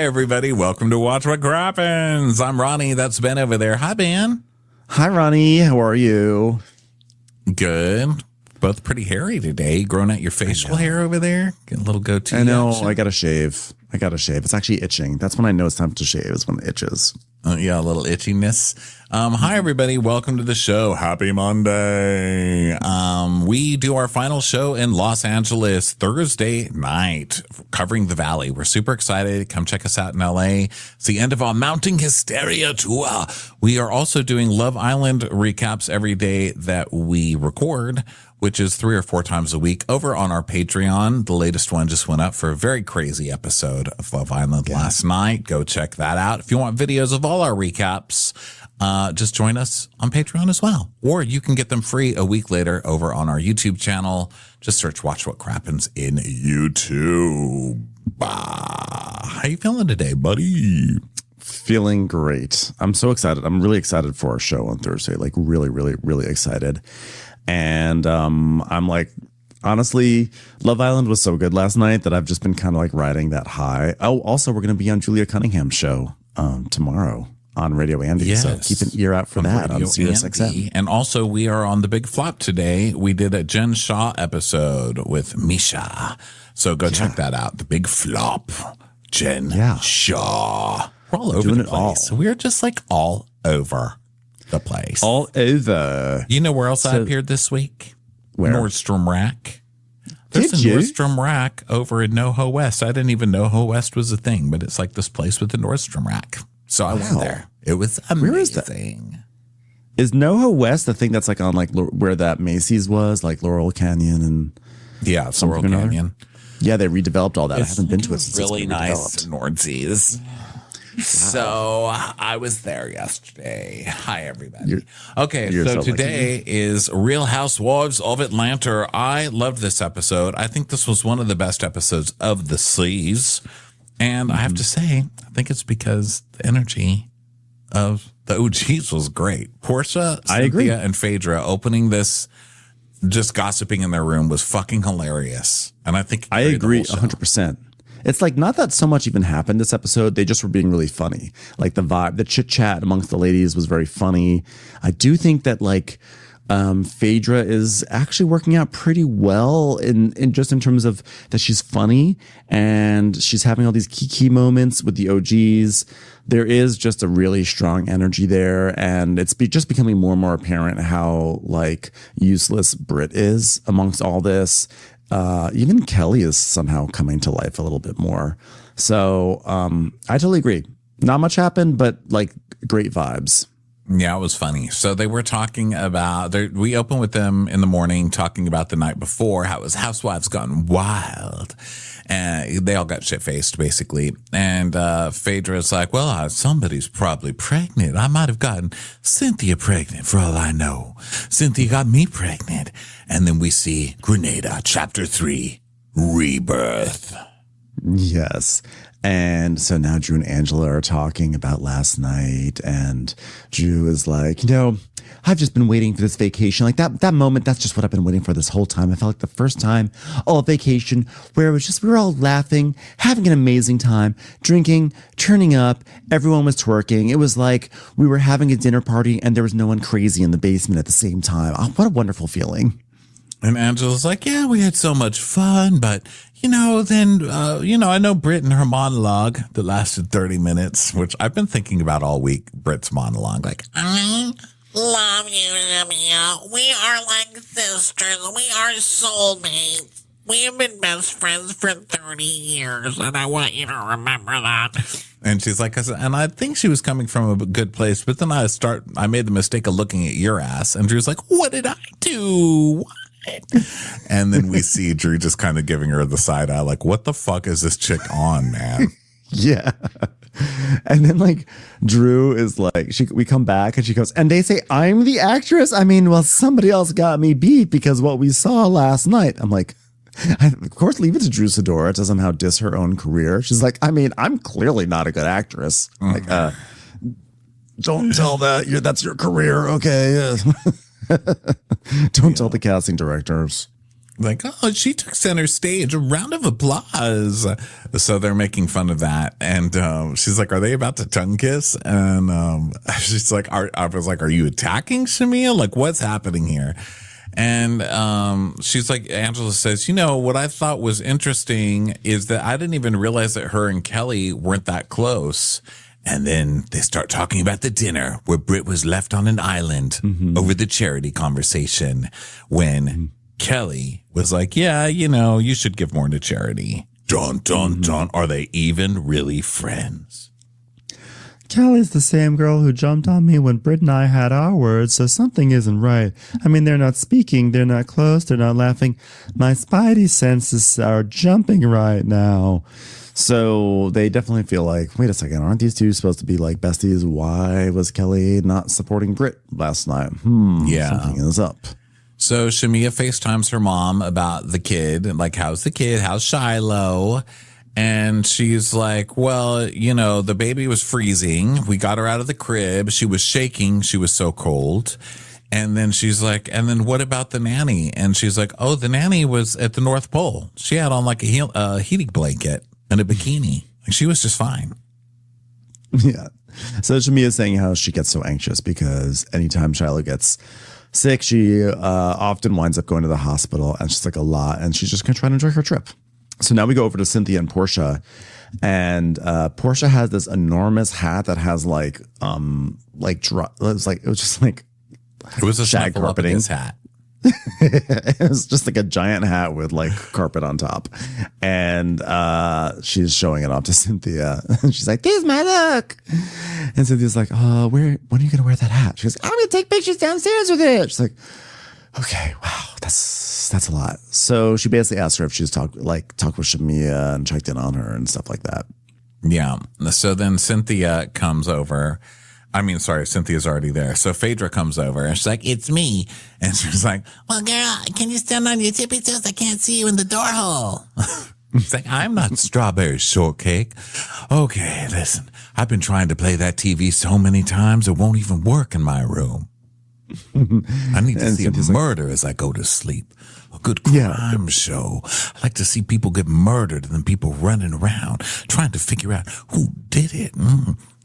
everybody. Welcome to Watch What Crappens. I'm Ronnie. That's Ben over there. Hi, Ben. Hi, Ronnie. How are you? Good. Both pretty hairy today. Growing out your facial hair over there. Get a little goatee. I know. action. I got to shave. It's actually itching. That's when I know it's time to shave, is when it itches. Yeah, a little itchiness. Hi, everybody. Welcome to the show. Happy Monday. We do our final show in Los Angeles Thursday night, covering the Valley. We're super excited. Come check us out in LA. It's the end of our Mounting Hysteria tour. We are also doing Love Island recaps every day that we record, which is 3 or 4 times a week over on our Patreon. The latest one just went up for a very crazy episode of Love Island last night. Go check that out. If you want videos of all our recaps, just join us on Patreon as well. Or you can get them free a week later over on our YouTube channel. Just search Watch What Crappens in YouTube. How you feeling today, buddy? Feeling great. I'm so excited. I'm really excited for our show on Thursday. Like really, really, really excited. And I'm like, honestly, Love Island was so good last night that I've just been kind of like riding that high. Oh, also, we're going to be on Julia Cunningham's show tomorrow on Radio Andy. Yes. So keep an ear out for that on Sirius XM. And also, we are on the Big Flop today. We did a Jen Shaw episode with Misha. So go check that out. The Big Flop. Jen Shaw. We're all over the place. So we're just like all over the place. All over. You know where else I appeared this week? Where? Nordstrom Rack. There's a Nordstrom Rack over in NoHo West. I didn't even know NoHo West was a thing, but it's like this place with the Nordstrom Rack. So I went there. It was amazing. Where is that? Is NoHo West the thing that's like on like where that Macy's was, like Laurel Canyon and it's Laurel Canyon. Yeah, they redeveloped all that. I haven't been to it since really it's been nice Nordsies. So I was there yesterday. Hi, everybody. So today is Real Housewives of Atlanta. I loved this episode. I think this was one of the best episodes of the series. And I have to say, I think it's because the energy of the OGs was great. Portia, Cynthia, and Phaedra opening this, just gossiping in their room was fucking hilarious. And I think I agree 100%. It's like not that so much even happened this episode. They just were being really funny. Like the vibe, the chit chat amongst the ladies was very funny. I do think that like Phaedra is actually working out pretty well in terms of that she's funny and she's having all these key moments with the OGs. There is just a really strong energy there, and it's just becoming more and more apparent how like useless Britt is amongst all this. Even Kelly is somehow coming to life a little bit more. So I totally agree. Not much happened, but like great vibes. Yeah, it was funny. So they were talking about, we opened with them in the morning talking about the night before, how it was Housewives Gone Wild. And they all got shit-faced, basically. And Phaedra's like, well, somebody's probably pregnant. I might have gotten Cynthia pregnant, for all I know. Cynthia got me pregnant. And then we see Grenada, Chapter 3, Rebirth. Yes. And so now Drew and Angela are talking about last night, and Drew is like, I've just been waiting for this vacation. Like that moment, that's just what I've been waiting for this whole time. I felt like the first time, vacation, where it was just, we were all laughing, having an amazing time, drinking, turning up. Everyone was twerking. It was like we were having a dinner party and there was no one crazy in the basement at the same time. Oh, what a wonderful feeling. And Angela's like, yeah, we had so much fun, but, I know Britt and her monologue that lasted 30 minutes, which I've been thinking about all week, Britt's monologue. Like, I love you, Namia. We are like sisters. We are soulmates. We have been best friends for 30 years, and I want you to remember that. And she's like, and I think she was coming from a good place, but then I made the mistake of looking at your ass, and Drew's like, what did I do? What? And then we see Drew just kind of giving her the side eye, like, what the fuck is this chick on, man? Yeah. And then like Drew is like, we come back and she goes, and they say, I'm the actress. I mean, well, somebody else got me beat because what we saw last night. I'm like, of course, leave it to Drew Sidora to somehow diss her own career. She's like, I mean, I'm clearly not a good actress. Like, don't tell that's your career. Okay. Don't tell the casting directors. Like, oh, she took center stage. A round of applause. So they're making fun of that. And she's like, are they about to tongue kiss? And she's like, I was like, are you attacking Shamia? Like, what's happening here? And she's like, Angela says, what I thought was interesting is that I didn't even realize that her and Kelly weren't that close. And then they start talking about the dinner where Britt was left on an island over the charity conversation when Kelly was like, yeah, you should give more to charity. Dun, dun, dun. Are they even really friends? Kelly's the same girl who jumped on me when Britt and I had our words, so something isn't right. I mean, they're not speaking, they're not close, they're not laughing. My spidey senses are jumping right now. So they definitely feel like, wait a second, aren't these two supposed to be like besties? Why was Kelly not supporting Britt last night? Yeah. Something is up. So Shamia FaceTimes her mom about the kid, like, how's the kid? How's Shiloh? And she's like, well, the baby was freezing. We got her out of the crib. She was shaking. She was so cold. And then she's like, and then what about the nanny? And she's like, oh, the nanny was at the North Pole. She had on like a heating blanket and a bikini. Like, she was just fine. Yeah. So Shamia is saying how she gets so anxious because anytime Shiloh gets sick, she often winds up going to the hospital, and she's like a lot, and she's just going to try to enjoy her trip. So now we go over to Cynthia and Portia, and Portia has this enormous hat that has it was a shag carpeting hat. It was just like a giant hat with like carpet on top, and she's showing it off to Cynthia. She's like, "This is my look," and Cynthia's like, when are you gonna wear that hat?" She goes, "I'm gonna take pictures downstairs with it." She's like, "Okay, wow, that's a lot." So she basically asked her if she's talked with Shamia and checked in on her and stuff like that. Yeah. So then Cynthia comes over. Cynthia's already there. So Phaedra comes over and she's like, it's me. And she's like, well, girl, can you stand on your tippy toes? I can't see you in the door hole. She's like, I'm not strawberry shortcake. Okay, listen, I've been trying to play that TV so many times, it won't even work in my room. I need to see a murder as I go to sleep. A good crime show. I like to see people get murdered and then people running around trying to figure out who did it.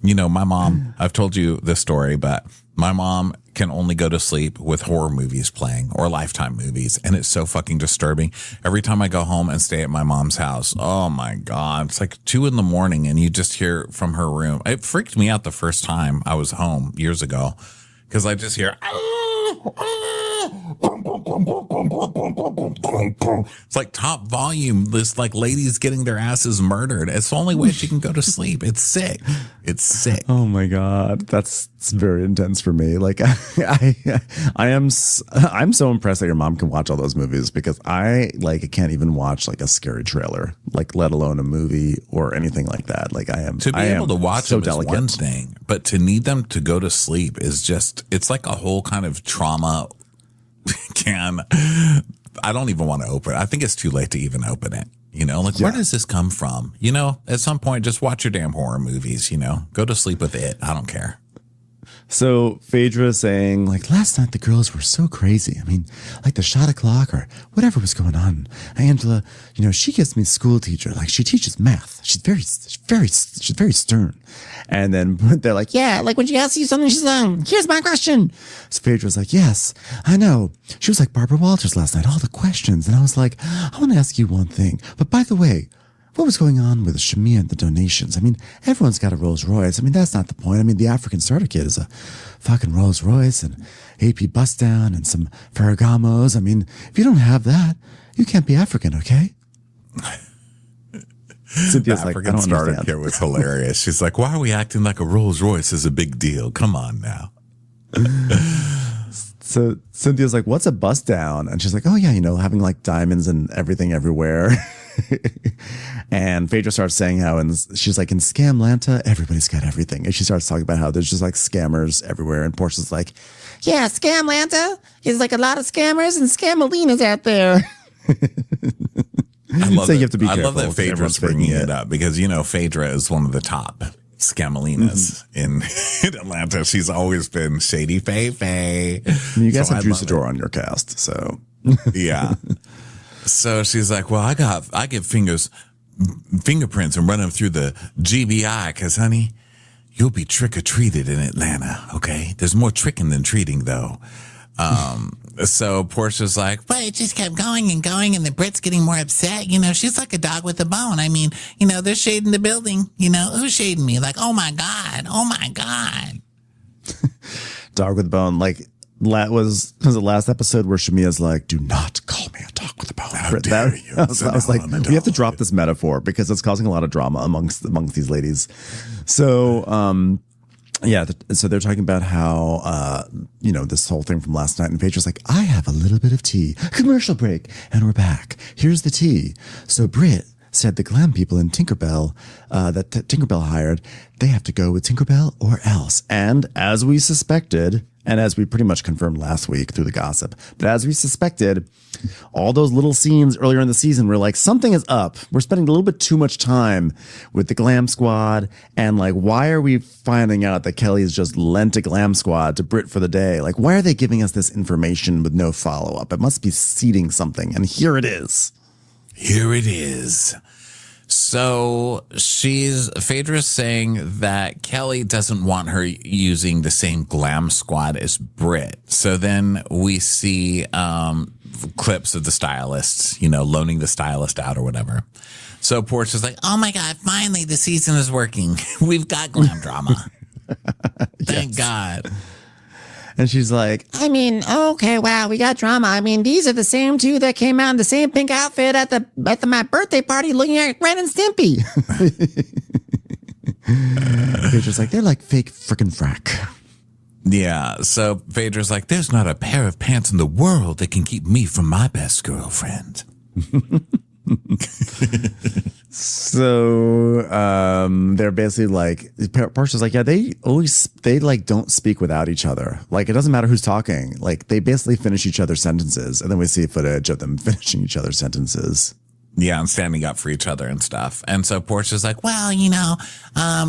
My mom, I've told you this story, but my mom can only go to sleep with horror movies playing or Lifetime movies. And it's so fucking disturbing. Every time I go home and stay at my mom's house, oh my God, it's like 2 a.m. and you just hear from her room. It freaked me out the first time I was home years ago because I just hear, it's like top volume. This like ladies getting their asses murdered. It's the only way she can go to sleep. It's sick. It's sick. Oh my God. It's very intense for me. Like I'm so impressed that your mom can watch all those movies because I can't even watch like a scary trailer, like let alone a movie or anything like that. Like to be able to watch them is one thing, but to need them to go to sleep is just, it's like a whole kind of trauma I don't even want to open it. I think it's too late to even open it. Where does this come from? At some point, just watch your damn horror movies, go to sleep with it. I don't care. So Phaedra is saying, like, last night the girls were so crazy. I mean, like the shot o'clock or whatever was going on. Angela, she gives me school teacher. Like, she teaches math. She's very stern. And then they're like, yeah, like when she asks you something, she's like, here's my question. So Phaedra's like, yes, I know. She was like Barbara Walters last night, all the questions. And I was like, I want to ask you one thing. But by the way, what was going on with Shamia and the donations? I mean, everyone's got a Rolls Royce. I mean, that's not the point. I mean, the African starter kit is a fucking Rolls Royce and AP bust down and some Ferragamos. I mean, if you don't have that, you can't be African, okay? Cynthia's like, African starter kit was hilarious. She's like, why are we acting like a Rolls Royce is a big deal? Come on now. So Cynthia's like, what's a bust down? And she's like, oh yeah, having like diamonds and everything everywhere. And Phaedra starts saying how, and she's like, in Scamlanta, everybody's got everything. And she starts talking about how there's just like scammers everywhere. And Portia's like, yeah, Scamlanta is like a lot of scammers and scamolinas out there. I love so you have to be careful. I love that Phaedra's bringing it up because, Phaedra is one of the top scamolinas in Atlanta. She's always been Shady Faye. You guys have Juice Adore on your cast, so. Yeah. So she's like, well, I get fingerprints and run them through the GBI because, honey, you'll be trick-or-treated in Atlanta, okay? There's more tricking than treating, though. So Portia's like, but it just kept going, and the Brit's getting more upset. She's like a dog with a bone. I mean, they're shading the building. Who's shading me? Like, oh my God. Dog with a bone. Like, was the last episode where Shamia's like, do not call me a dog with a bone. How dare you? I was like, we have to drop this metaphor because it's causing a lot of drama amongst these ladies. So, yeah, so they're talking about how, this whole thing from last night. And Phaedra's like, I have a little bit of tea. Commercial break. And we're back. Here's the tea. So Brit said the glam people in Tinkerbell, that Tinkerbell hired, they have to go with Tinkerbell or else. And as we suspected, and as we pretty much confirmed last week through the gossip, but as we suspected, all those little scenes earlier in the season were like, something is up. We're spending a little bit too much time with the glam squad. And like, why are we finding out that Kelly's just lent a glam squad to Brit for the day? Like, why are they giving us this information with no follow-up? It must be seeding something. And here it is. So Phaedra's saying that Kelly doesn't want her using the same glam squad as Brit. So then we see clips of the stylists, loaning the stylist out or whatever. So Portia's like, oh my God, finally the season is working. We've got glam drama. Thank God. And she's like, I mean, okay, wow, we got drama. I mean, these are the same two that came out in the same pink outfit at my birthday party looking at Ren and Stimpy. Phaedra's like, they're like fake frickin' frack. Yeah, so Phaedra's like, there's not a pair of pants in the world that can keep me from my best girlfriend. So they're basically like, Portia's like, yeah, they like don't speak without each other. Like, it doesn't matter who's talking. Like, they basically finish each other's sentences, and then we see footage of them finishing each other's sentences. Yeah, and standing up for each other and stuff. And so Portia's like, well,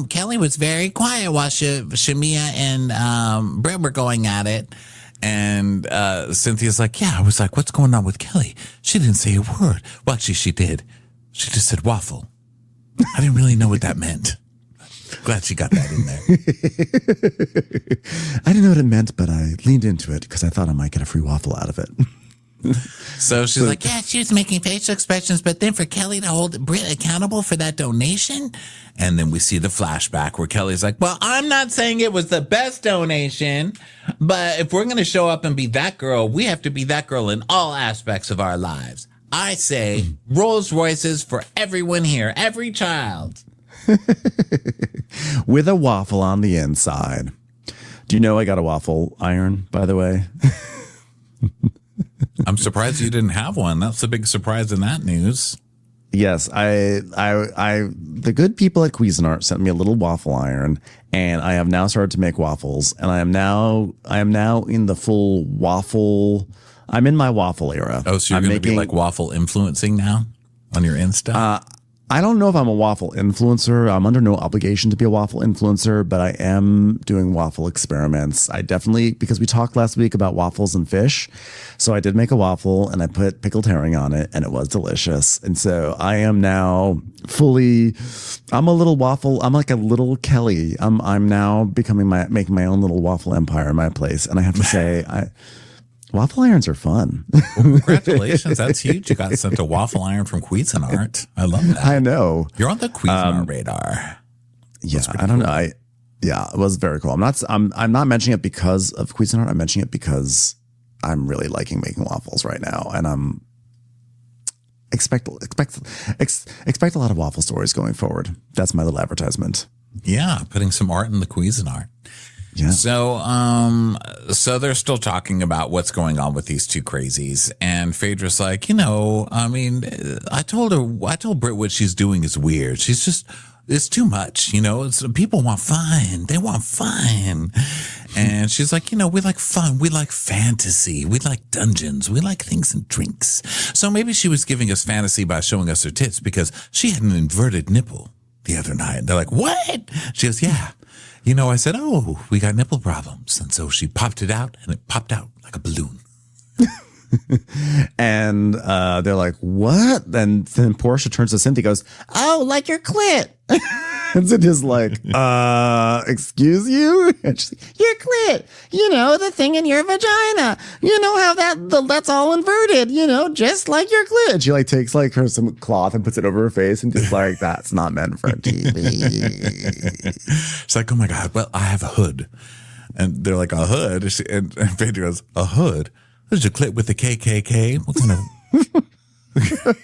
Kelly was very quiet while Shamia and Britt were going at it. And Cynthia's like, yeah, I was like, what's going on with Kelly? She didn't say a word. Well, actually, she did. She just said waffle. I didn't really know what that meant. Glad she got that in there. I didn't know what it meant, but I leaned into it because I thought I might get a free waffle out of it. So she's like, yeah, she was making facial expressions, but then for Kelly to hold Britt accountable for that donation. And then we see the flashback where Kelly's like, well, I'm not saying it was the best donation, but if we're going to show up and be that girl, we have to be that girl in all aspects of our lives. I say Rolls Royces for everyone here, every child. With a waffle on the inside. Do you know I got a waffle iron, by the way? I'm surprised you didn't have one. That's the big surprise in that news. Yes, the good people at Cuisinart sent me a little waffle iron, and I have now started to make waffles, and I am now in the full waffle. I'm in my waffle era. Oh, so you're going to be like waffle influencing now on your Insta? I don't know if I'm a waffle influencer. I'm under no obligation to be a waffle influencer, but I am doing waffle experiments. I definitely, because we talked last week about waffles and fish. So I did make a waffle and I put pickled herring on it and it was delicious. And so I am now I'm a little waffle. I'm like a little Kelly. I'm now making my own little waffle empire in my place. And I have to say, waffle irons are fun. Well, congratulations. That's huge. You got sent a waffle iron from Cuisinart. I love that. I know. You're on the Cuisinart radar. Yeah, I don't know. It was very cool. I'm not mentioning it because of Cuisinart. I'm mentioning it because I'm really liking making waffles right now. And I'm expect a lot of waffle stories going forward. That's my little advertisement. Yeah, putting some art in the Cuisinart. Yeah. So they're still talking about what's going on with these two crazies. And Phaedra's like, I told Britt what she's doing is weird. It's too much, people want fun. They want fun. And she's like, we like fun. We like fantasy. We like dungeons. We like things and drinks. So maybe she was giving us fantasy by showing us her tits because she had an inverted nipple the other night. They're like, what? She goes, yeah. I said, we got nipple problems. And so she popped it out and it popped out like a balloon. And they're like, what? And then Portia turns to Cynthia, goes, Oh, like your clit. and Cynthia's like, excuse you? And she's like, Your clit. You know, the thing in your vagina. You know how that's all inverted, you know, just like your clit. and she like takes like some cloth and puts it over her face and just like, that's not meant for TV. She's like, oh my God, well, I have a hood. And they're like, a hood? And Phaedra goes, a hood? There's a clit with the KKK. What kind of...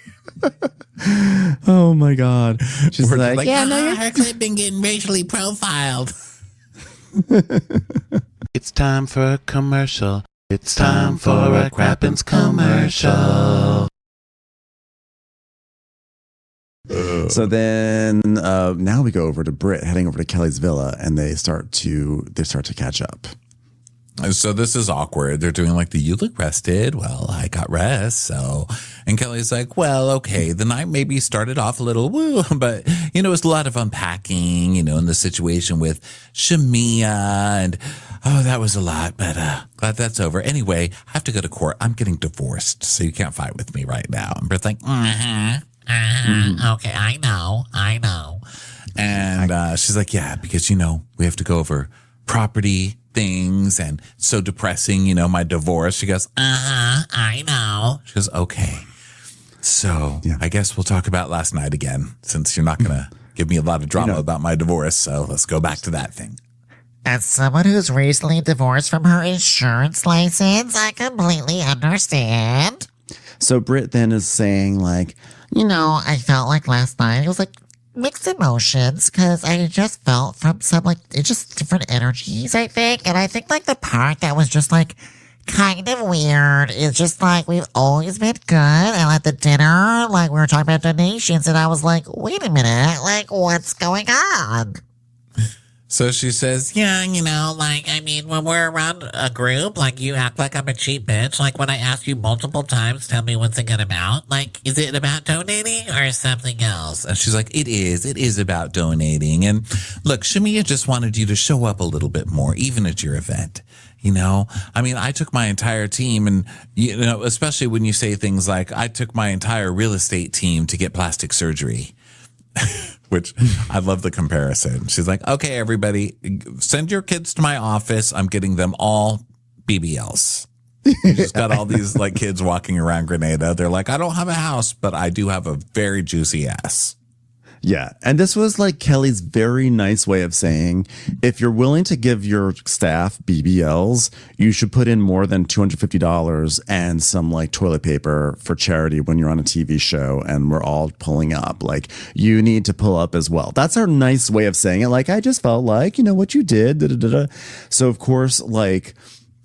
Oh my God. She's We're like, Yeah, no, her clit been getting racially profiled. It's time for a commercial. It's time for a Crappens commercial. so then now we go over to Britt heading over to Kelly's villa, and they start to catch up. So this is awkward. They're doing like you look rested. Well, I got rest. So, and Kelly's like, well, okay, the night maybe started off a little woo, but you know, it's a lot of unpacking, you know, in the situation with Shamia and that was a lot, but glad that's over. Anyway, I have to go to court. I'm getting divorced, so you can't fight with me right now. And Britt's like, okay, I know. And she's like, yeah, because, you know, we have to go over property things and so depressing, you know, my divorce. She goes, I know. She goes, okay. So I guess we'll talk about last night again, since you're not going to give me a lot of drama about my divorce. So let's go back to that thing. As someone who's recently divorced from her insurance license, I completely understand. So Britt then is saying like, You know, I felt like last night it was like mixed emotions because I just felt from some like it's just different energies, I think. And I think like the part that was just like kind of weird is just like we've always been good. And at the dinner, like we were talking about donations, and I was like, wait a minute, like what's going on? So she says, yeah, you know, like, I mean, when we're around a group, like, you act like I'm a cheap bitch. Like, when I ask you multiple times, tell me what's it about? Like, is it about donating or something else? And she's like, it is about donating. And look, Shamia just wanted you to show up a little bit more, even at your event. You know, I mean, I took my entire team and, you know, especially when you say things like, I took my entire real estate team to get plastic surgery. Which I love the comparison. She's like, okay, everybody, send your kids to my office. I'm getting them all BBLs. You just got all these like kids walking around Grenada. They're like, I don't have a house, but I do have a very juicy ass. Yeah. And this was like Kelly's very nice way of saying, if you're willing to give your staff BBLs, you should put in more than $250 and some like toilet paper for charity when you're on a TV show and we're all pulling up. Like, you need to pull up as well. That's our nice way of saying it. Like, I just felt like, you know, what you did. Da, da, da, da. So, of course, like,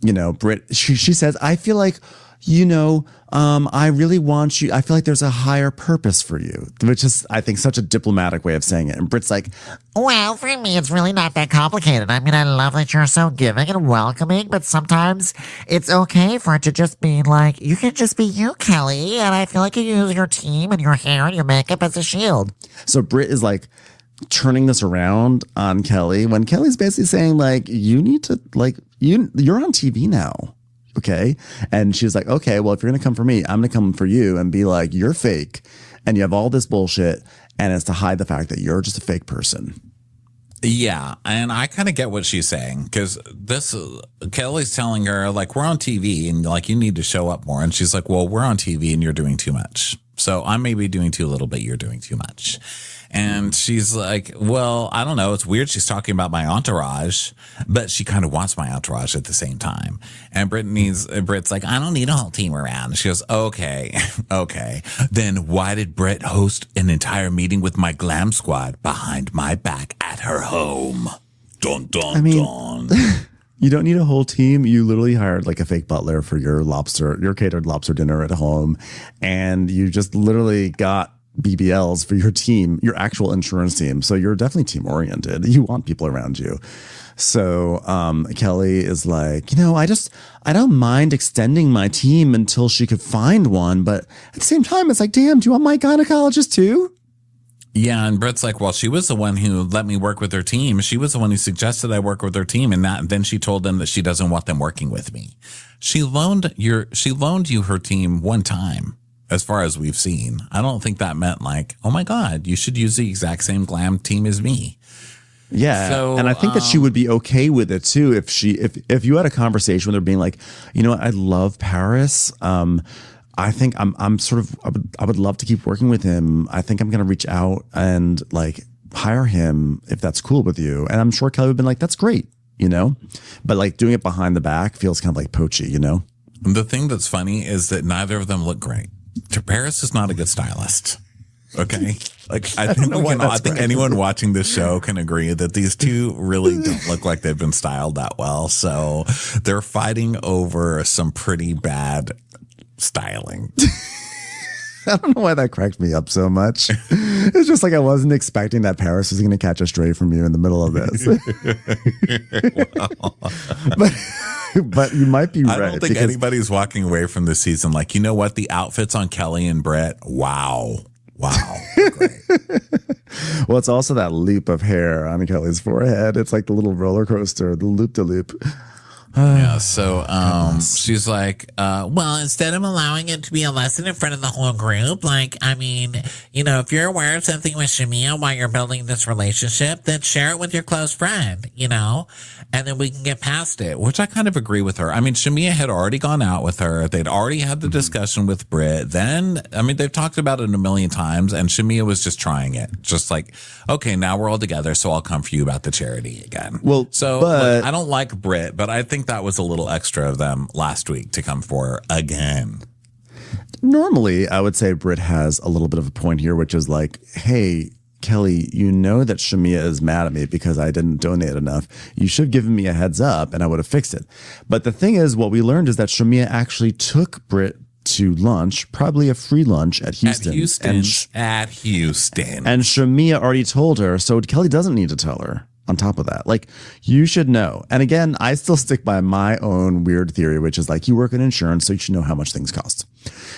you know, Britt, she says, I feel like, you know, I really want you. I feel like there's a higher purpose for you, which is, I think, such a diplomatic way of saying it. And Britt's like, Well, for me, it's really not that complicated. I mean, I love that you're so giving and welcoming, but sometimes it's okay for it to just be like, you can just be you, Kelly. And I feel like you use your team and your hair and your makeup as a shield. so Britt is like turning this around on Kelly when Kelly's basically saying like, you need to like, you're on TV now. Okay. And she's like, okay, well, if you're going to come for me, I'm going to come for you and be like, you're fake and you have all this bullshit. And it's to hide the fact that you're just a fake person. Yeah. And I kind of get what she's saying because Kelly's telling her like, we're on TV and like, you need to show up more. And she's like, well, we're on TV and you're doing too much. So I may be doing too little, but you're doing too much. And she's like, well, I don't know. It's weird. She's talking about my entourage, but she kind of wants my entourage at the same time. And Britt's like, I don't need a whole team around. She goes, okay. Then why did Britt host an entire meeting with my glam squad behind my back at her home? Dun, dun, dun. You don't need a whole team. You literally hired like a fake butler for your catered lobster dinner at home. And you just literally got BBLs for your team, your actual insurance team. So you're definitely team oriented. You want people around you. So Kelly is like, you know, I don't mind extending my team until she could find one. But at the same time, it's like, damn, do you want my gynecologist too? Yeah, and Britt's like, well, she was the one who let me work with her team. She was the one who suggested I work with her team, and then she told them that she doesn't want them working with me. She loaned you her team one time, as far as we've seen. I don't think that meant like, oh my God, you should use the exact same glam team as me. Yeah, So, and I think that she would be okay with it too if you had a conversation with her being like, you know what, I love Paris. I think I'm sort of I would love to keep working with him. I think I'm gonna reach out and like hire him if that's cool with you. And I'm sure Kelly would have been like, that's great, you know? But like doing it behind the back feels kind of like poachy, you know? The thing that's funny is that neither of them look great. Paris is not a good stylist. Okay. Like I think anyone watching this show can agree that these two really don't look like they've been styled that well. So they're fighting over some pretty bad styling. I don't know why that cracked me up so much. It's just like I wasn't expecting that Paris was going to catch a stray from you in the middle of this. But you might be right. I don't think anybody's walking away from this season like, you know what? The outfits on Kelly and Brett, wow. Great. Well, it's also that loop of hair on Kelly's forehead. It's like the little roller coaster, the loop-de-loop. Yeah, so she's like, well, instead of allowing it to be a lesson in front of the whole group, like, I mean, you know, if you're aware of something with Shamia while you're building this relationship, then share it with your close friend, you know, and then we can get past it, which I kind of agree with her. I mean, Shamia had already gone out with her. They'd already had the discussion with Britt. Then, I mean, they've talked about it a million times, and Shamia was just trying it. Just like, okay, now we're all together, so I'll come for you about the charity again. Well, so look, I don't like Britt, but I think that was a little extra of them last week to come for her again. Normally, I would say Britt has a little bit of a point here, which is like, hey, Kelly, you know that Shamia is mad at me because I didn't donate enough. You should have given me a heads up and I would have fixed it. But the thing is, what we learned is that Shamia actually took Britt to lunch, probably a free lunch at Houston. At Houston. And Shamia already told her, so Kelly doesn't need to tell her. On top of that, like, you should know. And again, I still stick by my own weird theory, which is like, you work in insurance, so you should know how much things cost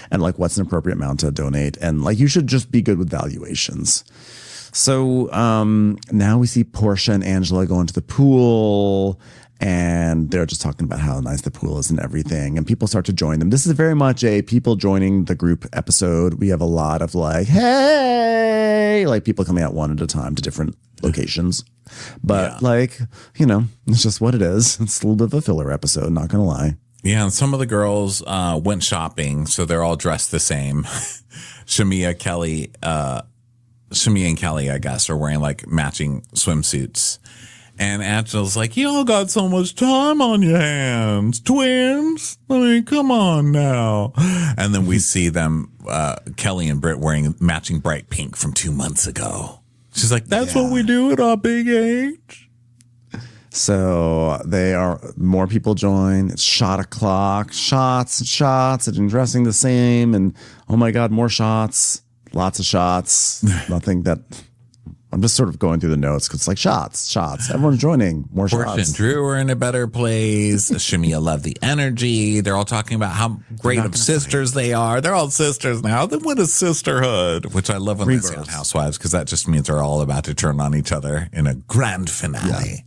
and like what's an appropriate amount to donate. And like, you should just be good with valuations. So now we see Portia and Angela going to the pool, and they're just talking about how nice the pool is and everything. And people start to join them. This is very much a people joining the group episode. We have a lot of like, hey, like people coming out one at a time to different locations. But like, you know, it's just what it is. It's a little bit of a filler episode, not going to lie. Yeah, and some of the girls went shopping, so they're all dressed the same. Shamia and Kelly, I guess, are wearing like matching swimsuits. And Angela's like, you all got so much time on your hands. Twins? I mean, come on now. And then we see them, Kelly and Britt, wearing matching bright pink from 2 months ago. She's like, that's what we do at our big age. So they are, more people join. It's shot o'clock, shots, and dressing the same. And oh my God, more shots, lots of shots. Nothing that, I'm just sort of going through the notes because it's like shots. Everyone's joining, more Portia shots. and Drew are in a better place. Shamia loved the energy. They're all talking about how great of sisters they are. They're all sisters now. Then what is sisterhood? Which I love when they say on Housewives, because that just means they're all about to turn on each other in a grand finale. Yeah.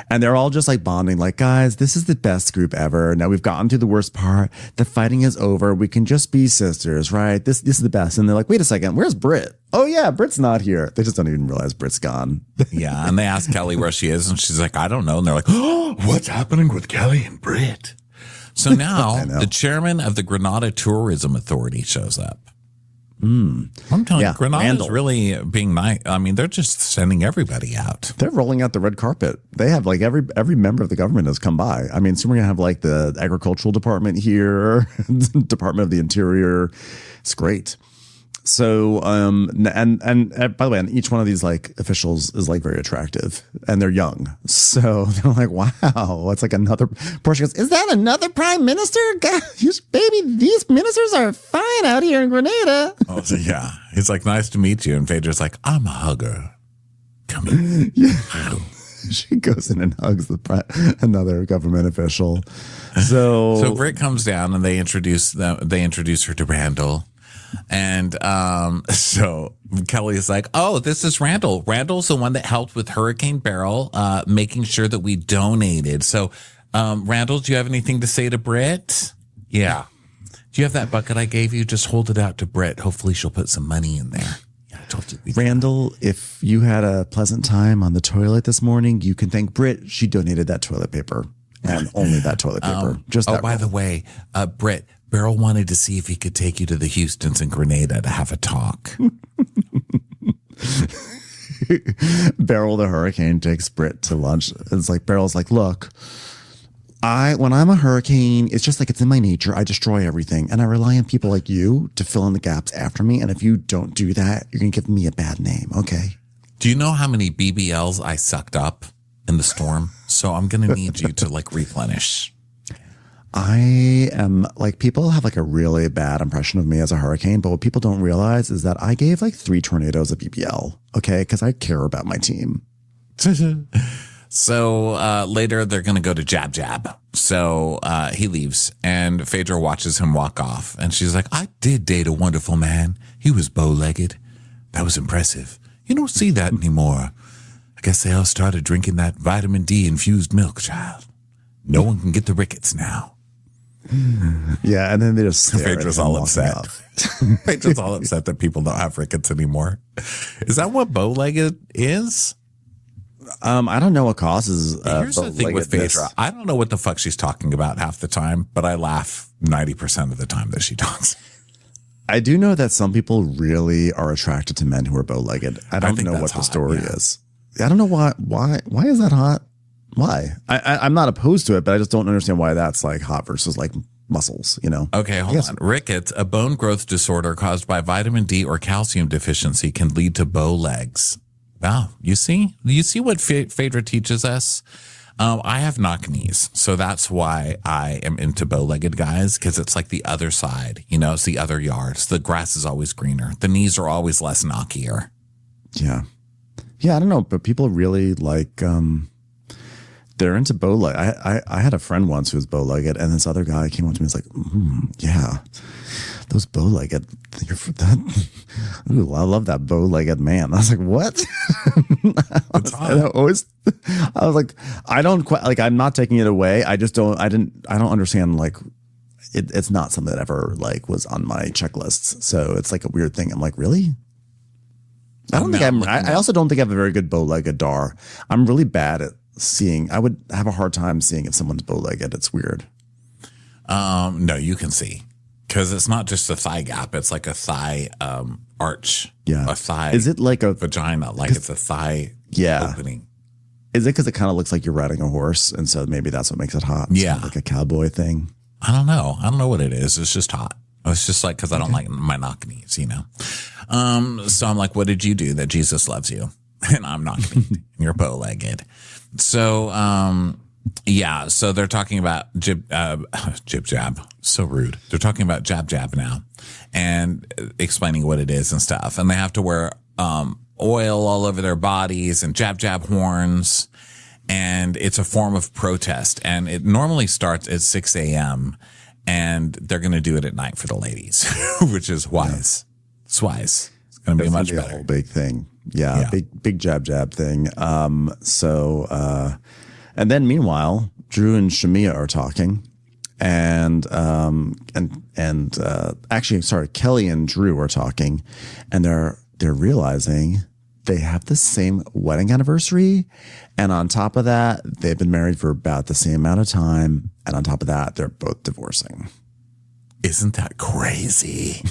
And they're all just like bonding, like, guys, this is the best group ever. Now we've gotten to the worst part. The fighting is over. We can just be sisters, right? This is the best. And they're like, wait a second, where's Britt? Oh yeah, Britt's not here. They just don't even realize Britt's gone. Yeah, and they ask Kelly where she is, and she's like, I don't know. And they're like, oh, what's happening with Kelly and Britt? So now the chairman of the Granada Tourism Authority shows up. I'm telling you, Granada's really being nice. I mean, they're just sending everybody out. They're rolling out the red carpet. They have like every member of the government has come by. I mean, soon we're gonna have like the agricultural department here, Department of the Interior. It's great. So, and by the way, and each one of these like officials is like very attractive, and they're young. So they're like, wow, it's like another. Portia goes, is that another prime minister? God, baby, these ministers are fine out here in Grenada. Oh, so yeah. He's like, nice to meet you. And Phaedra's like, I'm a hugger. Come in. Yeah. She goes in and hugs another government official. So Britt comes down and they introduce her to Randall. And so Kelly is like, oh, this is Randall. Randall's the one that helped with Hurricane Barrel, making sure that we donated. So, Randall, do you have anything to say to Britt? Yeah. Do you have that bucket I gave you? Just hold it out to Britt. Hopefully she'll put some money in there. Yeah, I told you. Randall, if you had a pleasant time on the toilet this morning, you can thank Britt. She donated that toilet paper and only that toilet paper. By the way, Britt, Beryl wanted to see if he could take you to the Houstons and Grenada to have a talk. Beryl the hurricane takes Britt to lunch. It's like Beryl's like, look, when I'm a hurricane, it's just like it's in my nature. I destroy everything. And I rely on people like you to fill in the gaps after me. And if you don't do that, you're going to give me a bad name. Okay. Do you know how many BBLs I sucked up in the storm? So I'm going to need you to like replenish. I am like, people have like a really bad impression of me as a hurricane, but what people don't realize is that I gave like 3 tornadoes a BBL. Okay. Cause I care about my team. So later they're going to go to Jab Jab. So he leaves and Phaedra watches him walk off. And she's like, I did date a wonderful man. He was bow-legged. That was impressive. You don't see that anymore. I guess they all started drinking that vitamin D infused milk, child. No one can get the rickets now. Yeah. And then they just stare Phaedra's all upset. Phaedra's all upset that people don't have rickets anymore. Is that what bow-legged is? I don't know what causes. Here's the thing with Phaedra. I don't know what the fuck she's talking about half the time, but I laugh 90% of the time that she talks. I do know that some people really are attracted to men who are bow-legged. I don't know what the story is. I don't know why. Why is that hot? Why? I'm not opposed to it, but I just don't understand why that's like hot versus like muscles, you know? Okay, hold on. Rickets, a bone growth disorder caused by vitamin D or calcium deficiency, can lead to bow legs. Wow, you see what Phaedra teaches us? I have knock knees, so that's why I am into bow-legged guys, because it's like the other side, you know, it's the other yard. The grass is always greener. The knees are always less knockier. Yeah. Yeah, I don't know, but people really like, they're into bow-legged. I had a friend once who was bow-legged, and this other guy came up to me and was like, yeah, those bow-legged, ooh, I love that bow-legged man. I was like, what? I was like, I don't quite, like, I'm not taking it away. I don't understand, like, it's not something that ever, like, was on my checklists. So it's like a weird thing. I'm like, really? I also don't think I have a very good bow-legged dar. I'm really bad at seeing. I would have a hard time seeing if someone's bow-legged. It's weird. No, you can see. Because it's not just a thigh gap; it's like a thigh arch. Yeah, a thigh. Is it like a vagina? Like it's a thigh opening. Is it because it kind of looks like you're riding a horse, and so maybe that's what makes it hot? Yeah, kind of like a cowboy thing. I don't know. I don't know what it is. It's just hot. It's just like because I don't like my knock knees, you know. So I'm like, what did you do that Jesus loves you? And I'm knock kneed. You're bow legged. So yeah, so they're talking about jib jab. So rude. They're talking about jab jab now and explaining what it is and stuff. And they have to wear oil all over their bodies and jab jab horns. And it's a form of protest. And it normally starts at 6 a.m. And they're going to do it at night for the ladies, which is wise. Yeah. It's wise. It's going to be much better. A whole big thing. Yeah. Big jab thing. And then meanwhile, Drew and Shamia are talking, and actually, sorry, Kelly and Drew are talking, and they're realizing they have the same wedding anniversary, and on top of that, they've been married for about the same amount of time, and on top of that, they're both divorcing. Isn't that crazy?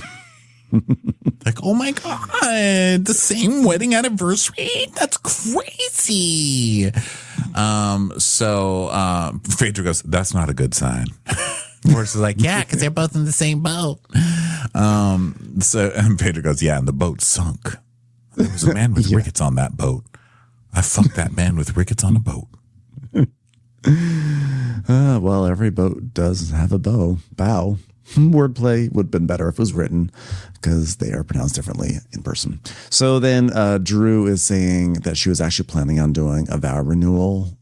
Like, oh my God, the same wedding anniversary? That's crazy. So Phaedra goes, that's not a good sign. Morris is like, yeah, because they're both in the same boat. So Phaedra goes, yeah, and the boat sunk. There was a man with rickets on that boat. I fucked that man with rickets on a boat. Well, every boat does have a bow. Wordplay would have been better if it was written because they are pronounced differently in person. So then Drew is saying that she was actually planning on doing a vow renewal,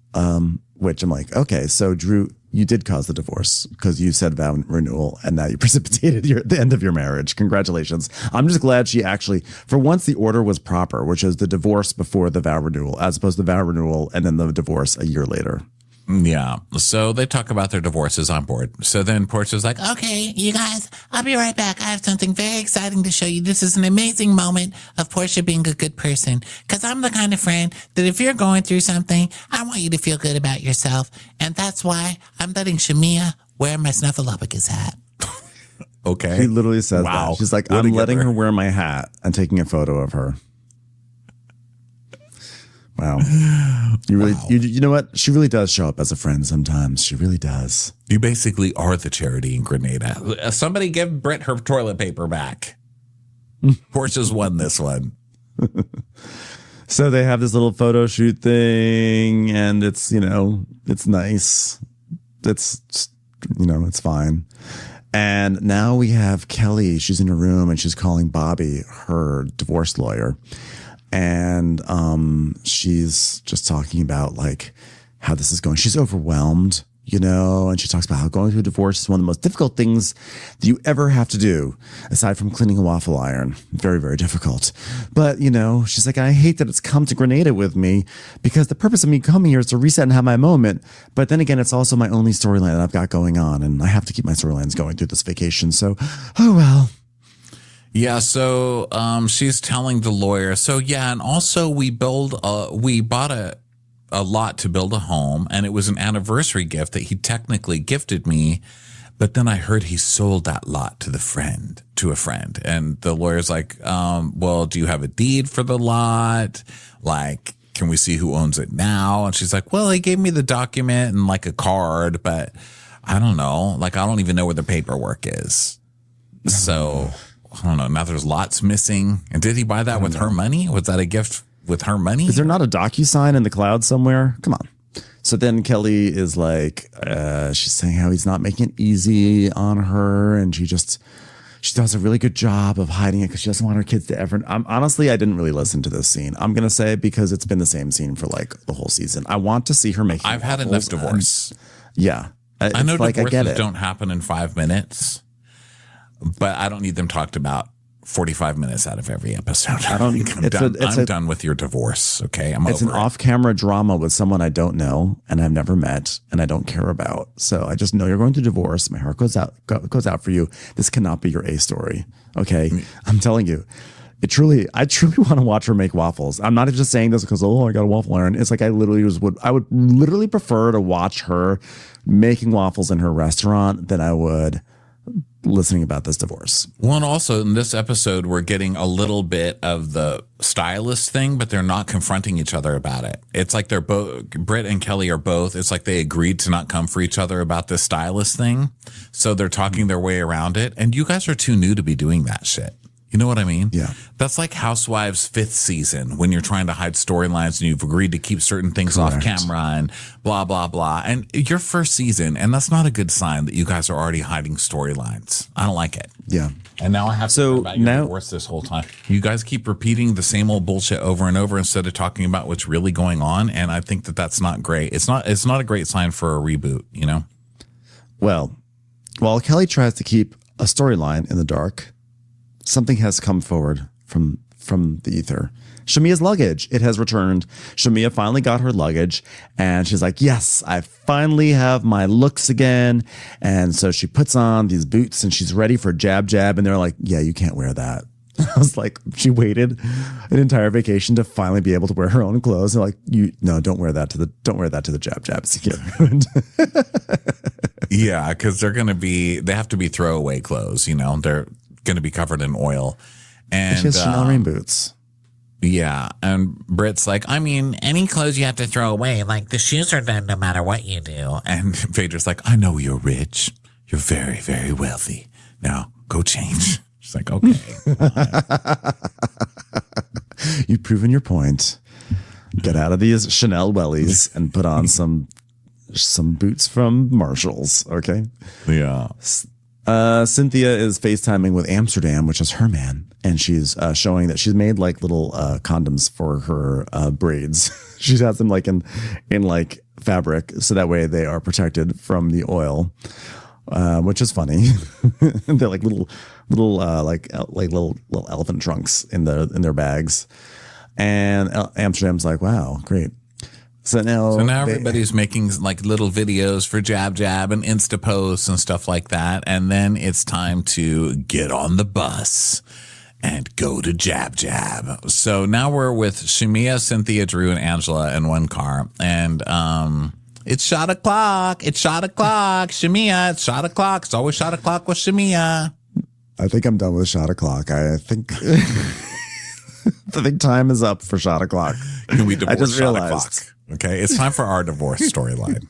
which I'm like, okay, so Drew, you did cause the divorce because you said vow renewal and now you precipitated the end of your marriage. Congratulations. I'm just glad she actually, for once, the order was proper, which is the divorce before the vow renewal, as opposed to the vow renewal and then the divorce a year later. Yeah. So they talk about their divorces on board. So then Portia's like, Okay, you guys, I'll be right back. I have something very exciting to show you. This is an amazing moment of Portia being a good person. Because I'm the kind of friend that if you're going through something, I want you to feel good about yourself. And that's why I'm letting Shamia wear my Snuffleupagus hat. okay. He literally says Wow. that. She's like, What I'm together. letting her wear my hat and taking a photo of her. Wow. You really, you know what? She really does show up as a friend sometimes. She really does. You basically are the charity in Grenada. Somebody give Britt her toilet paper back. Portia's won this one. So they have this little photo shoot thing and it's, it's nice. It's, it's fine. And now we have Kelly. She's in her room and she's calling Bobby, her divorce lawyer. And she's just talking about like how this is going. She's overwhelmed, and she talks about how going through a divorce is one of the most difficult things that you ever have to do, aside from cleaning a waffle iron. Very, very difficult. But, she's like, I hate that it's come to Grenada with me because the purpose of me coming here is to reset and have my moment. But then again, it's also my only storyline that I've got going on. And I have to keep my storylines going through this vacation. So, oh well. Yeah, so she's telling the lawyer. So yeah, and also we bought a lot to build a home, and it was an anniversary gift that he technically gifted me. But then I heard he sold that lot to a friend, and the lawyer's like, well, do you have a deed for the lot? Like, can we see who owns it now? And she's like, well, he gave me the document and like a card, but I don't know. Like, I don't even know where the paperwork is. So I don't know. Now there's lots missing. And did he buy that with her money? Was that a gift with her money? Is there not a DocuSign in the cloud somewhere? Come on. So then Kelly is like, she's saying how he's not making it easy on her. And she does a really good job of hiding it because she doesn't want her kids to ever. Honestly, I didn't really listen to this scene. I'm going to say because it's been the same scene for like the whole season. I want to see her making I've had enough divorce. Yeah. I know like, divorces don't happen in 5 minutes. But I don't need them talked about 45 minutes out of every episode. I'm done with your divorce. Okay. It's an off-camera drama with someone I don't know and I've never met and I don't care about. So I just know you're going through divorce. My heart goes out for you. This cannot be your A story. Okay. I'm telling you. I truly want to watch her make waffles. I'm not just saying this because, I got a waffle iron. It's like I would literally prefer to watch her making waffles in her restaurant than I would listening about this divorce. Well, and also in this episode, we're getting a little bit of the stylist thing, but they're not confronting each other about it. It's like they're both, Britt and Kelly are both, it's like they agreed to not come for each other about this stylist thing. So they're talking their way around it. And you guys are too new to be doing that shit. You know what I mean? Yeah. That's like Housewives' 5th season when you're trying to hide storylines and you've agreed to keep certain things off camera and blah, blah, blah. And your first season, and that's not a good sign that you guys are already hiding storylines. I don't like it. Yeah. And now I have to talk about your divorce this whole time. You guys keep repeating the same old bullshit over and over instead of talking about what's really going on. And I think that that's not great. It's not a great sign for a reboot, Well, while Kelly tries to keep a storyline in the dark, something has come forward from the ether. Shamia's luggage. It has returned. Shamia finally got her luggage and she's like, yes, I finally have my looks again. And so she puts on these boots and she's ready for jab. And they're like, yeah, you can't wear that. I was like, she waited an entire vacation to finally be able to wear her own clothes. They're like, don't wear that to the jab. Yeah. Cause they have to be throwaway clothes. They're going to be covered in oil. And she has Chanel rain boots. Yeah. And Britt's like, I mean, Any clothes you have to throw away, like the shoes are done no matter what you do. and Phaedra's like, I know you're rich. You're very, very wealthy. Now go change. She's like, okay. You've proven your point. Get out of these Chanel wellies and put on some boots from Marshall's. Okay. Yeah. Cynthia is FaceTiming with Amsterdam, which is her man, and she's showing that she's made like little condoms for her braids. She has them like in like fabric, so that way they are protected from the oil, which is funny. They're like little little elephant trunks in their bags, and Amsterdam's like, wow, great. So now everybody's making like little videos for Jab Jab and Insta posts and stuff like that. And then it's time to get on the bus and go to Jab Jab. So now we're with Shamia, Cynthia, Drew, and Angela in one car. And it's shot o'clock. It's shot o'clock. Shamia, it's shot o'clock. It's always shot o'clock with Shamia. I think I'm done with shot o'clock. I think I think time is up for shot o'clock. Can we divorce I just shot realized. o'clock? Okay, it's time for our divorce storyline.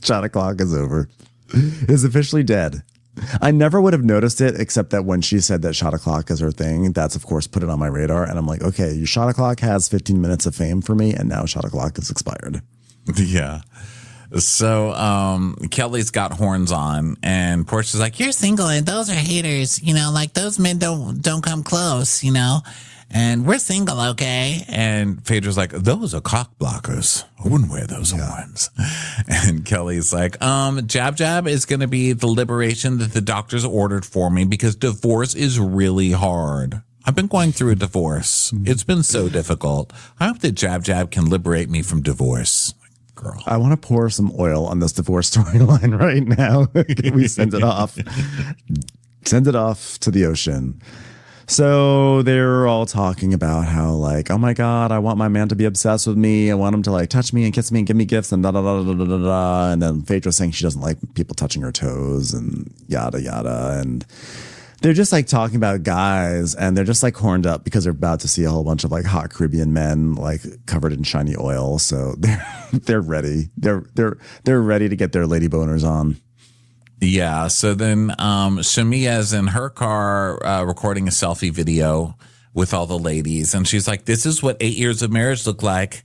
Shot o'clock is over. It's officially dead. I never would have noticed it, except that when she said that shot o'clock is her thing, that's of course put it on my radar. And I'm like, okay, your shot o'clock has 15 minutes of fame for me, and now shot o'clock is expired. Yeah. So Kelly's got horns on, and Portia's like, "You're single, and those are haters. You know, like those men don't come close. You know." And we're single, okay? And Phaedra's like, those are cock blockers. I wouldn't wear those horns. And Kelly's like, Jab Jab is going to be the liberation that the doctors ordered for me because divorce is really hard. I've been going through a divorce. It's been so difficult. I hope that Jab Jab can liberate me from divorce. Girl. I want to pour some oil on this divorce storyline right now. Can we send it off? Send it off to the ocean. So they're all talking about how like, oh my God, I want my man to be obsessed with me. I want him to like touch me and kiss me and give me gifts and da da da da da da da. And then Phaedra's saying she doesn't like people touching her toes and yada yada. And they're just like talking about guys, and they're just like horned up because they're about to see a whole bunch of like hot Caribbean men like covered in shiny oil. So they're ready. They're ready to get their lady boners on. Yeah. So then Shamia's in her car recording a selfie video with all the ladies. And she's like, this is what 8 years of marriage look like.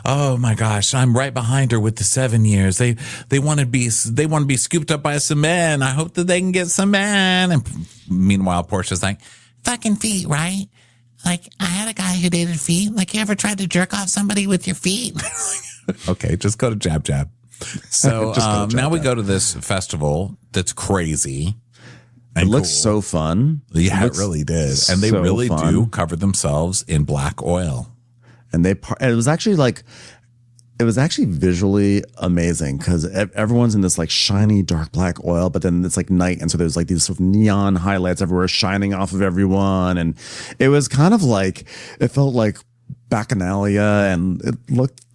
Oh, my gosh. I'm right behind her with the 7 years. They want to be scooped up by some men. I hope that they can get some men. And meanwhile, Portia's like, fucking feet, right? Like, I had a guy who dated feet. Like, you ever tried to jerk off somebody with your feet? Okay, just go to Jab Jab. So now we go to this festival that's crazy. It looks so fun. Yeah, it really did. And they really do cover themselves in black oil. And it was actually visually amazing because everyone's in this like shiny dark black oil, but then it's like night. And so there's like these sort of neon highlights everywhere shining off of everyone. And it was kind of like, it felt like Bacchanalia, and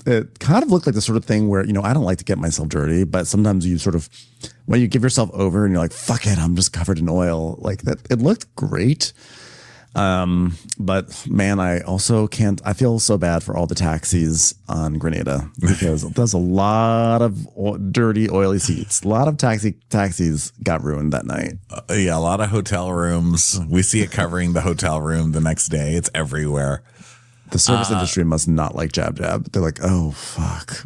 it kind of looked like the sort of thing where, you know, I don't like to get myself dirty, but sometimes you sort of, when you give yourself over and you're like, fuck it, I'm just covered in oil, like that. It looked great. But man, I feel so bad for all the taxis on Grenada because there's a lot of dirty, oily seats. A lot of taxis got ruined that night. Yeah, a lot of hotel rooms. We see it covering the hotel room the next day. It's everywhere. The service industry must not like Jab Jab. They're like, oh, fuck.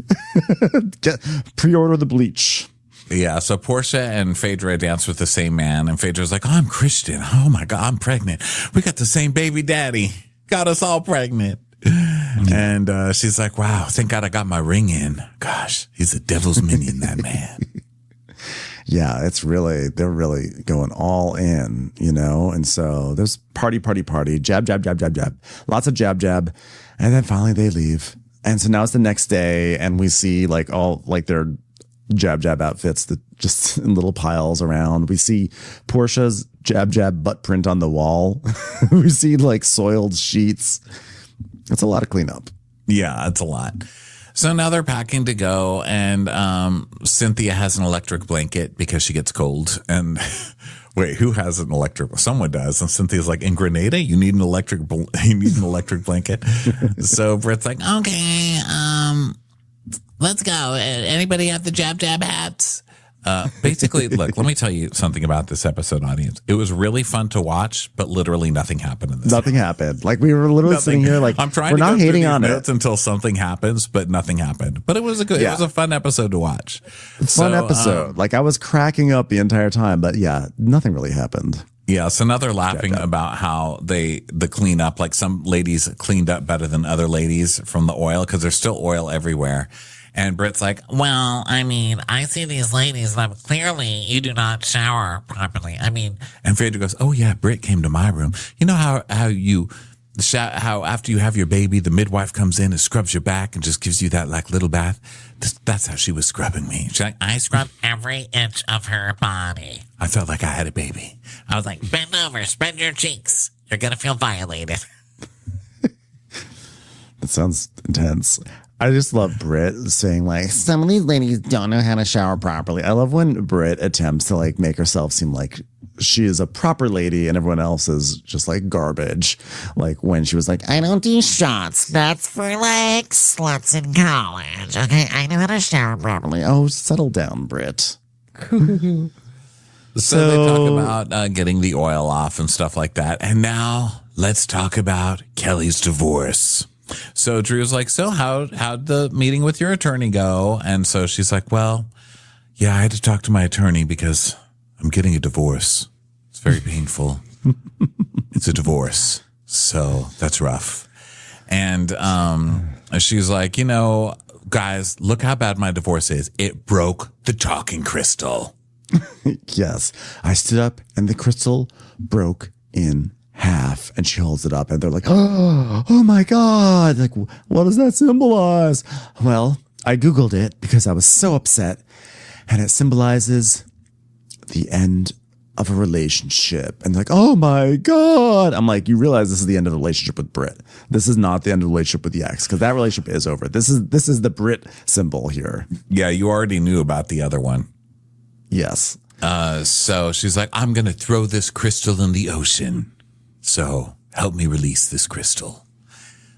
Pre-order the bleach. Yeah, so Portia and Phaedra dance with the same man, and Phaedra's like, I'm Christian. Oh, my God, I'm pregnant. We got the same baby daddy. Got us all pregnant. And she's like, wow, thank God I got my ring in. Gosh, he's a devil's minion, that man. Yeah, they're really going all in, you know? And so there's party, jab, jab, jab, jab, jab, lots of jab, jab. And then finally they leave. And so now it's the next day, and we see like all like their jab, jab outfits that just in little piles around. We see Portia's jab, jab butt print on the wall. We see like soiled sheets. It's a lot of cleanup. Yeah, it's a lot. So now they're packing to go, and Cynthia has an electric blanket because she gets cold. And wait, who has an electric? Someone does. And Cynthia's like, in Grenada, you need an electric blanket. So Britt's like, okay, let's go. Anybody have the jab jab hats? Basically, look, let me tell you something about this episode, audience. It was really fun to watch, but literally nothing happened in this. Nothing happened. Like we were literally sitting here like I'm trying we're to not go through hating these on notes it. until something happens, but nothing happened. But it was it was a fun episode to watch. Fun episode. Like I was cracking up the entire time, but yeah, nothing really happened. Yeah, so now they're laughing about how the cleanup, like some ladies cleaned up better than other ladies from the oil because there's still oil everywhere. And Britt's like, Well, I mean, I see these ladies, and clearly you do not shower properly. I mean, and Phaedra goes, oh yeah, Britt came to my room. You know how how after you have your baby, the midwife comes in and scrubs your back and just gives you that like little bath. That's how she was scrubbing me. She's like, I scrubbed every inch of her body. I felt like I had a baby. I was like, bend over, spread your cheeks. You're going to feel violated. That sounds intense. I just love Britt saying like some of these ladies don't know how to shower properly. I love when Britt attempts to like make herself seem like she is a proper lady and everyone else is just like garbage. Like when she was like, I don't do shots. That's for like sluts in college. Okay, I know how to shower properly. oh, settle down, Britt. So they talk about getting the oil off and stuff like that. And now let's talk about Kelly's divorce. So Drew's like, so how'd the meeting with your attorney go? And so she's like, well, yeah, I had to talk to my attorney because I'm getting a divorce. It's very painful. It's a divorce. So that's rough. And she's like, you know, guys, look how bad my divorce is. It broke the talking crystal. Yes. I stood up and the crystal broke in half and she holds it up and they're like, oh my God. Like, what does that symbolize? Well, I Googled it because I was so upset and it symbolizes the end of a relationship. And like, oh my God. I'm like, you realize this is the end of the relationship with Britt. This is not the end of the relationship with the ex because that relationship is over. This is the Britt symbol here. Yeah, you already knew about the other one. Yes. So she's like, I'm going to throw this crystal in the ocean. So help me release this crystal.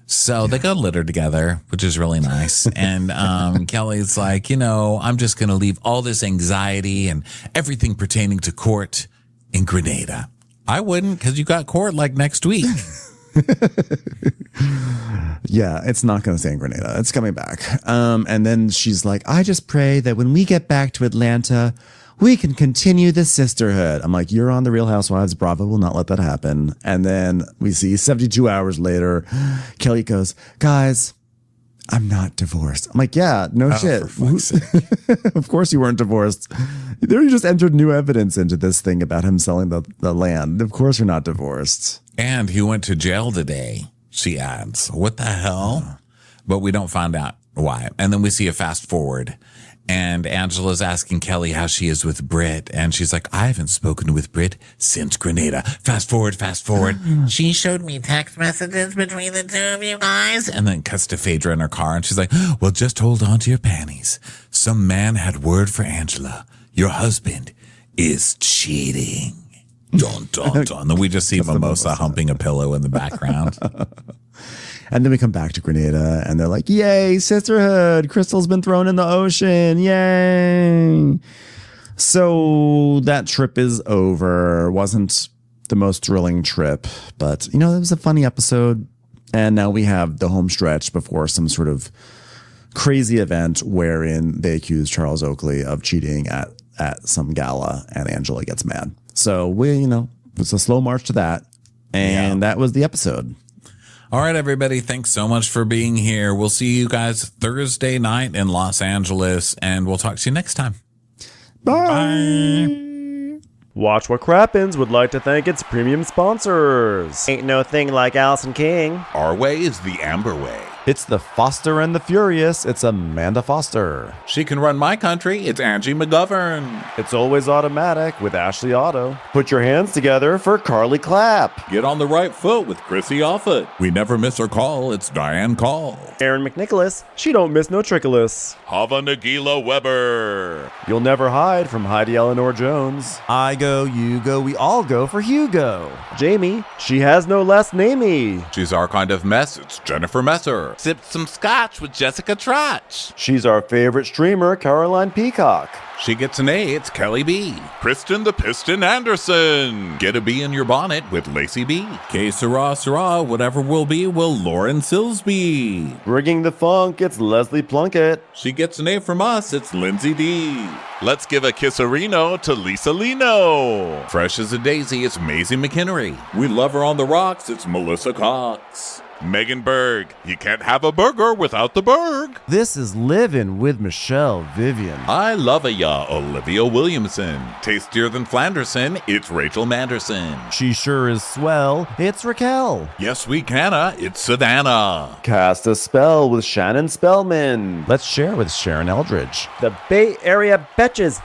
So they go litter together, which is really nice. And Kelly's like, you know, I'm just going to leave all this anxiety and everything pertaining to court in Grenada. I wouldn't because you got court like next week. Yeah, it's not going to stay in Grenada. It's coming back. And then she's like, I just pray that when we get back to Atlanta, we can continue the sisterhood. I'm like, you're on the Real Housewives. Bravo will not let that happen. And then we see 72 hours later, Kelly goes, guys, I'm not divorced. I'm like, yeah, no shit. Of course you weren't divorced. You just entered new evidence into this thing about him selling the land. Of course you're not divorced. And he went to jail today, she adds. What the hell? But we don't find out why. And then we see a fast forward. And Angela's asking Kelly how she is with Britt. And she's like, I haven't spoken with Britt since Grenada. Fast forward. She showed me text messages between the two of you guys. And then cuts to Phaedra in her car. And she's like, well, just hold on to your panties. Some man had word for Angela. Your husband is cheating. Dun, dun, dun. Then we just see Mimosa humping a pillow in the background. And then we come back to Grenada and they're like, yay, sisterhood. Crystal's been thrown in the ocean. Yay. So that trip is over. Wasn't the most thrilling trip, but you know, it was a funny episode. And now we have the home stretch before some sort of crazy event wherein they accuse Charles Oakley of cheating at some gala and Angela gets mad. So it's a slow march to that. And that was the episode. All right, everybody. Thanks so much for being here. We'll see you guys Thursday night in Los Angeles, and we'll talk to you next time. Bye. Watch What Crappens would like to thank its premium sponsors. Ain't no thing like Allison King. Our way is the Amber way. It's the Foster and the Furious. It's Amanda Foster. She can run my country. It's Angie McGovern. It's Always Automatic with Ashley Otto. Put your hands together for Carly Clapp. Get on the right foot with Chrissy Offit. We never miss her call. It's Diane Call. Aaron McNicholas. She don't miss no trickolas. Hava Nagila Weber. You'll never hide from Heidi Eleanor Jones. I go, you go, we all go for Hugo. Jamie. She has no last namey. She's our kind of mess. It's Jennifer Messer. Sipped some scotch with Jessica Trotch. She's our favorite streamer, Caroline Peacock. She gets an A, it's Kelly B. Kristen the Piston Anderson. Get a B in your bonnet with Lacey B. K Sarah, whatever will be, will Lauren Silsby. Bringing the funk, it's Leslie Plunkett. She gets an A from us, it's Lindsay D. Let's give a kisserino to Lisa Lino. Fresh as a daisy, it's Maisie McHenry. We love her on the rocks, it's Melissa Cox. Megan Berg, you can't have a burger without the Berg. This is Livin' with Michelle Vivian. I love ya, Olivia Williamson. Tastier than Flanderson, it's Rachel Manderson. She sure is swell, it's Raquel. Yes, we canna, it's Savannah. Cast a spell with Shannon Spellman. Let's share with Sharon Eldridge. The Bay Area Betches.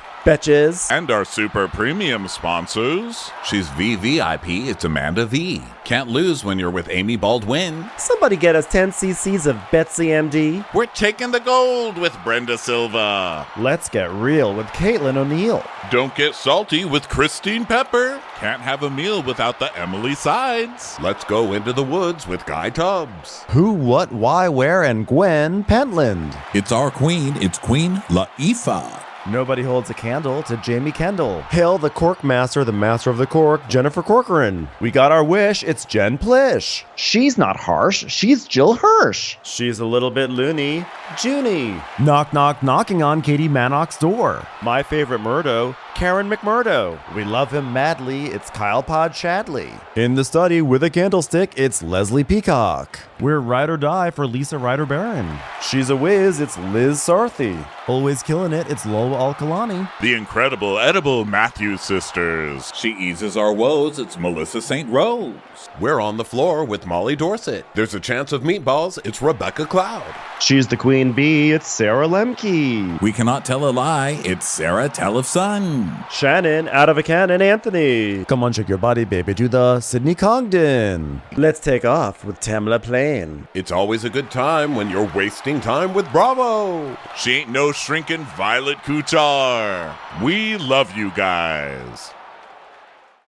And our super premium sponsors. She's VVIP, it's Amanda V. Can't lose when you're with Amy Baldwin. Somebody get us 10 cc's of Betsy MD. We're taking the gold with Brenda Silva. Let's get real with Caitlin O'Neill. Don't get salty with Christine Pepper. Can't have a meal without the Emily Sides. Let's go into the woods with Guy Tubbs. Who, what, why, where, and Gwen Pentland. It's our queen, it's Queen Laifah. Nobody holds a candle to Jamie Kendall. Hail the Cork Master, the Master of the Cork, Jennifer Corcoran. We got our wish, it's Jen Plish. She's not harsh, she's Jill Hirsch. She's a little bit loony, Junie. Knock, knock, knocking on Katie Manock's door. My favorite Murdo, Karen McMurdo. We love him madly, it's Kyle Pod Shadley. In the study with a candlestick, it's Leslie Peacock. We're ride or die for Lisa Ryder Barron. She's a whiz, it's Liz Sarthy. Always killing it, it's Lola Alkalani. The incredible edible Matthews sisters. She eases our woes, it's Melissa St. Rose. We're on the floor with Molly Dorset. There's a chance of meatballs, it's Rebecca Cloud. She's the queen bee, it's Sarah Lemke. We cannot tell a lie, it's Sarah Telefson. Shannon, out of a cannon, Anthony. Come on, shake your body, baby, do the Sydney Congdon. Let's take off with Tamla Plain. It's always a good time when you're wasting time with Bravo. She ain't no shrinking Violet Couture. We love you guys.